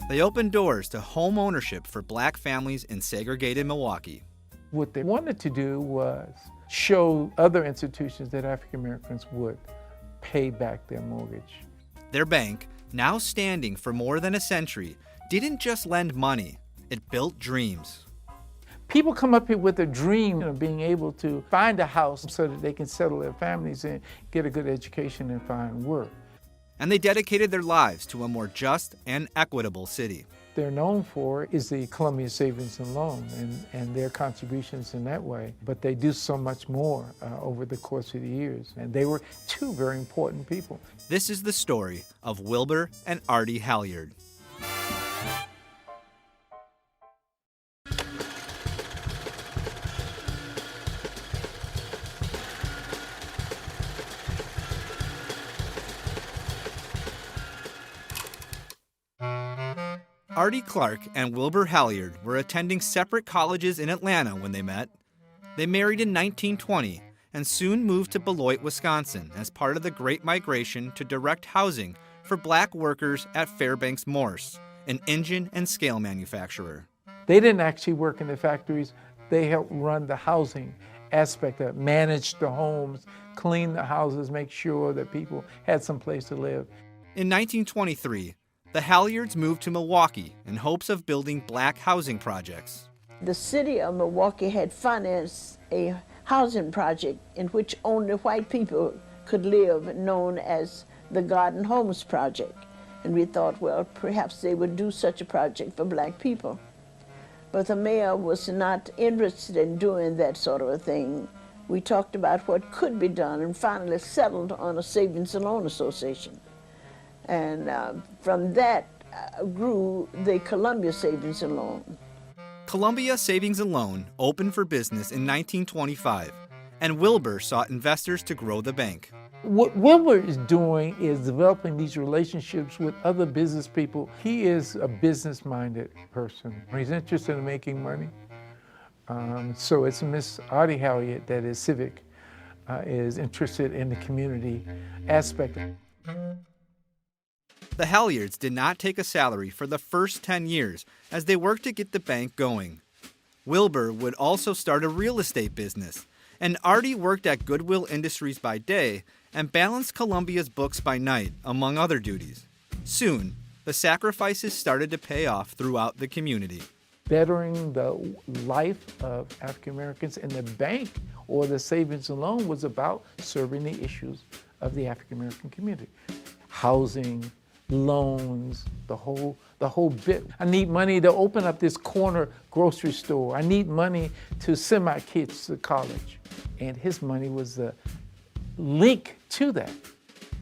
They opened doors to home ownership for black families in segregated Milwaukee. What they wanted to do was show other institutions that African Americans would pay back their mortgage. Their bank, now standing for more than a century, didn't just lend money, it built dreams. People come up here with a dream of being able to find a house so that they can settle their families and get a good education and find work. And they dedicated their lives to a more just and equitable city. They're known for is the Columbia Savings and Loan and their contributions in that way. But they do so much more over the course of the years. And they were two very important people. This is the story of Wilbur and Ardie Halyard. Ardie Clark and Wilbur Halyard were attending separate colleges in Atlanta when they met. They married in 1920 and soon moved to Beloit, Wisconsin as part of the Great Migration to direct housing for black workers at Fairbanks Morse, an engine and scale manufacturer. They didn't actually work in the factories. They helped run the housing aspect of it, manage the homes, clean the houses, make sure that people had some place to live. In 1923, the Halyards moved to Milwaukee in hopes of building black housing projects. The city of Milwaukee had financed a housing project in which only white people could live, known as the Garden Homes Project. And we thought, well, perhaps they would do such a project for black people. But the mayor was not interested in doing that sort of a thing. We talked about what could be done and finally settled on a Savings and Loan Association. And from that grew the Columbia Savings and Loan. Columbia Savings and Loan opened for business in 1925, and Wilbur sought investors to grow the bank. What Wilbur is doing is developing these relationships with other business people. He is a business-minded person. He's interested in making money. So it's Miss Ardie Halyard that is civic, is interested in the community aspect. The Halyards did not take a salary for the first 10 years as they worked to get the bank going. Wilbur would also start a real estate business, and Ardie worked at Goodwill Industries by day and balanced Columbia's books by night, among other duties. Soon, the sacrifices started to pay off throughout the community. Bettering the life of African Americans, and the bank or the Savings and Loan was about serving the issues of the African American community. Housing, loans, the whole bit. I need money to open up this corner grocery store. I need money to send my kids to college. And his money was the link to that.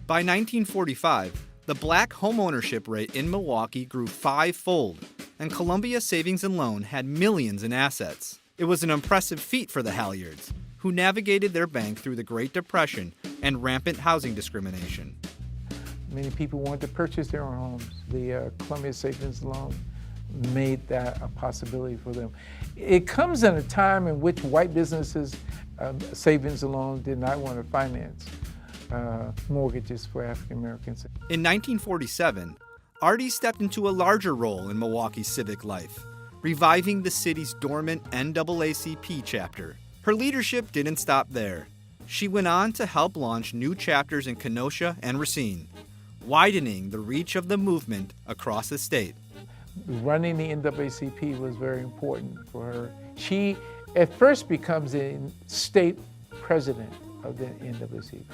By 1945, the black homeownership rate in Milwaukee grew fivefold, and Columbia Savings and Loan had millions in assets. It was an impressive feat for the Halyards, who navigated their bank through the Great Depression and rampant housing discrimination. Many people wanted to purchase their own homes. The Columbia Savings and Loan made that a possibility for them. It comes in a time in which white businesses, savings and loans, did not want to finance mortgages for African Americans. In 1947, Ardie stepped into a larger role in Milwaukee's civic life, reviving the city's dormant NAACP chapter. Her leadership didn't stop there. She went on to help launch new chapters in Kenosha and Racine, widening the reach of the movement across the state. Running the NAACP was very important for her. She at first becomes a state president of the NAACP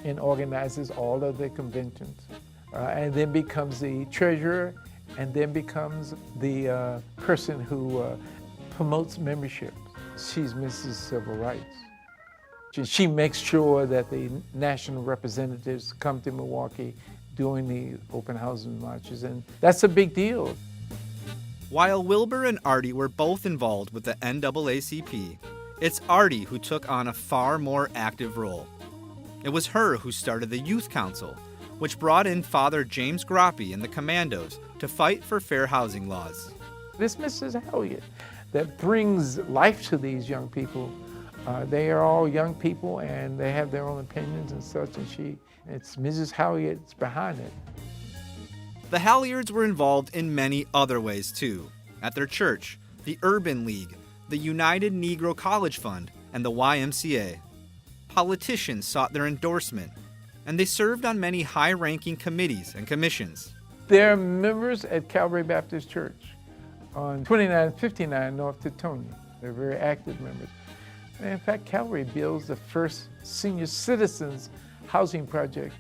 and organizes all of the conventions, and then becomes the treasurer, and then becomes the person who promotes membership. She's Mrs. Civil Rights. She makes sure that the national representatives come to Milwaukee doing the open housing marches, and that's a big deal. While Wilbur and Ardie were both involved with the NAACP, it's Ardie who took on a far more active role. It was her who started the Youth Council, which brought in Father James Groppe and the Commandos to fight for fair housing laws. This Mrs. Halyard that brings life to these young people. They are all young people and they have their own opinions and such, and it's Mrs. Halyard that's behind it. The Halyards were involved in many other ways too. At their church, the Urban League, the United Negro College Fund, and the YMCA. Politicians sought their endorsement, and they served on many high-ranking committees and commissions. They're members at Calvary Baptist Church on 2959 North Teutonia. They're very active members. And in fact, Calvary builds the first senior citizens housing project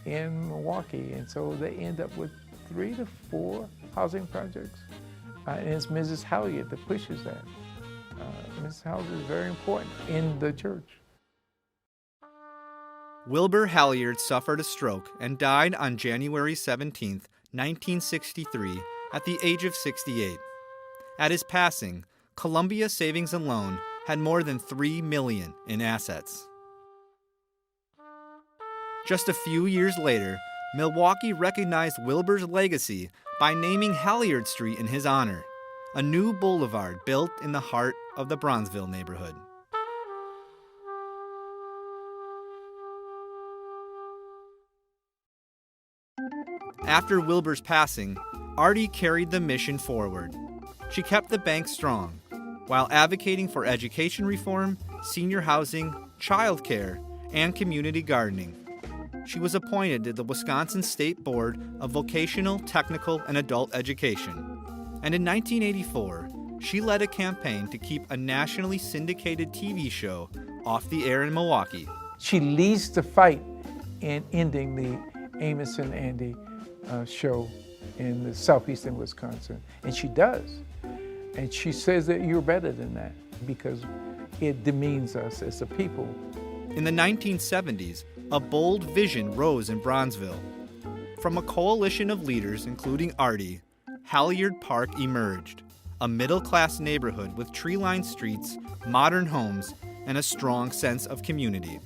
in Milwaukee, and so they end up with 3 to 4 housing projects. And it's Mrs. Halyard that pushes that. Mrs. Halyard is very important in the church. Wilbur Halyard suffered a stroke and died on January 17, 1963, at the age of 68. At his passing, Columbia Savings and Loan had more than $3 million in assets. Just a few years later, Milwaukee recognized Wilbur's legacy by naming Halyard Street in his honor, a new boulevard built in the heart of the Bronzeville neighborhood. After Wilbur's passing, Ardie carried the mission forward. She kept the bank strong, while advocating for education reform, senior housing, child care, and community gardening. She was appointed to the Wisconsin State Board of Vocational, Technical, and Adult Education. And in 1984, she led a campaign to keep a nationally syndicated TV show off the air in Milwaukee. She leads the fight in ending the Amos and Andy show in the southeastern Wisconsin, and she does. And she says that you're better than that because it demeans us as a people. In the 1970s, a bold vision rose in Bronzeville. From a coalition of leaders, including Ardie, Halyard Park emerged, a middle-class neighborhood with tree-lined streets, modern homes, and a strong sense of community.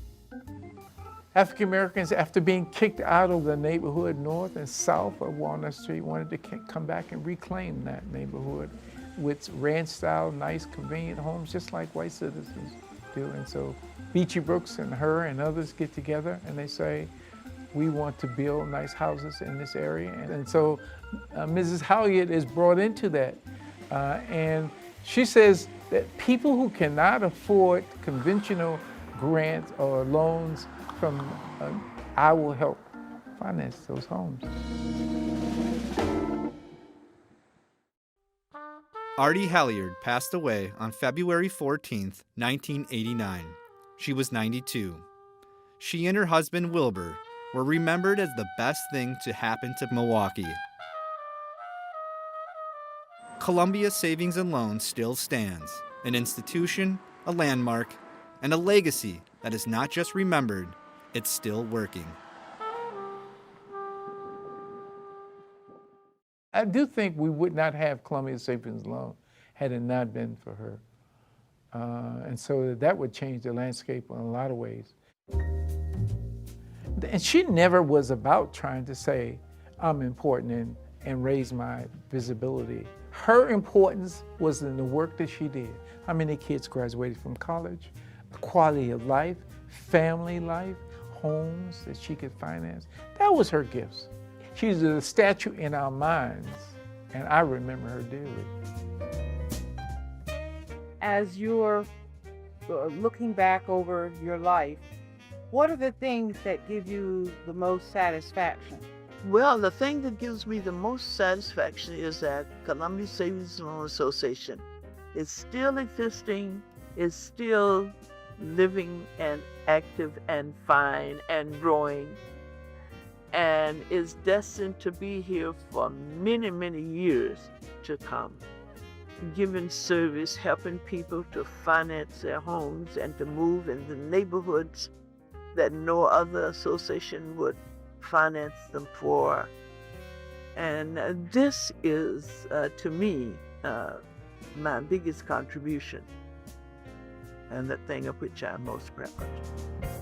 African Americans, after being kicked out of the neighborhood north and south of Walnut Street, wanted to come back and reclaim that neighborhood with ranch-style, nice, convenient homes, just like white citizens do. And so Beachy Brooks and her and others get together and they say, we want to build nice houses in this area. And so Mrs. Halyard is brought into that. And she says that people who cannot afford conventional grants or loans from, I will help finance those homes. Ardie Halyard passed away on February 14, 1989. She was 92. She and her husband Wilbur were remembered as the best thing to happen to Milwaukee. Columbia Savings and Loan still stands, an institution, a landmark, and a legacy that is not just remembered, it's still working. I do think we would not have Columbia Savings and Loan had it not been for her. And so that would change the landscape in a lot of ways. And she never was about trying to say, I'm important and raise my visibility. Her importance was in the work that she did. How many kids graduated from college? Quality of life, family life, homes that she could finance. That was her gifts. She's a statue in our minds, and I remember her dearly. As you're looking back over your life, what are the things that give you the most satisfaction? Well, the thing that gives me the most satisfaction is that Columbia Savings and Loan Association is still existing, is still living and active and fine and growing, and is destined to be here for many, many years to come, giving service, helping people to finance their homes and to move in the neighborhoods that no other association would finance them for. And this is, to me, my biggest contribution and the thing of which I'm most proud of.